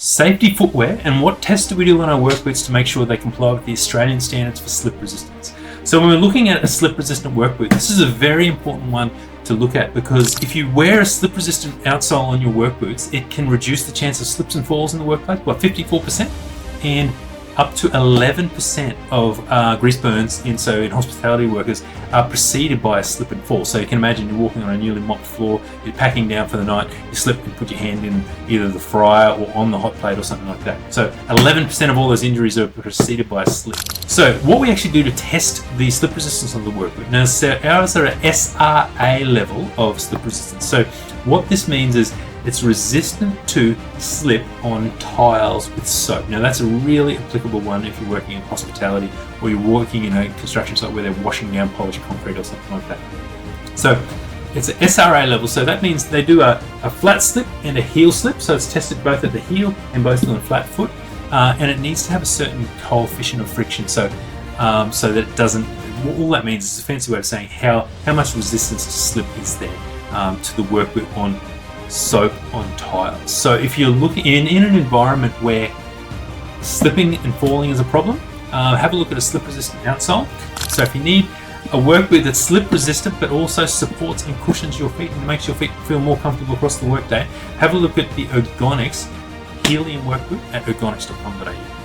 Safety footwear, and what tests do we do on our work boots to make sure they comply with the Australian standards for slip resistance? So when we're looking at a slip resistant work boot, this is a very important one to look at, because if you wear a slip resistant outsole on your work boots, it can reduce the chance of slips and falls in the workplace by 54%, and up to 11% of grease burns in hospitality workers are preceded by a slip and fall. So you can imagine you're walking on a newly mopped floor, you're packing down for the night, you slip and put your hand in either the fryer or on the hot plate or something like that. So 11% of all those injuries are preceded by a slip. So what we actually do to test the slip resistance of the work boot. Now, so ours are at SRA level of slip resistance. So what this means is it's resistant to slip on tiles with soap. Now that's a really applicable one if you're working in hospitality or you're working in a construction site where they're washing down polished concrete or something like that. So it's an SRA level, so that means they do a flat slip and a heel slip, so it's tested both at the heel and both on the flat foot, and it needs to have a certain coefficient of friction, so that it doesn't, all that means is a fancy way of saying how much resistance to slip is there to the work boot on soap on tiles. So if you're looking in an environment where slipping and falling is a problem, have a look at a slip resistant outsole. So if you need a work boot that's slip resistant but also supports and cushions your feet and makes your feet feel more comfortable across the workday, have a look at the Ergonix Helium work boot at ergonix.com.au.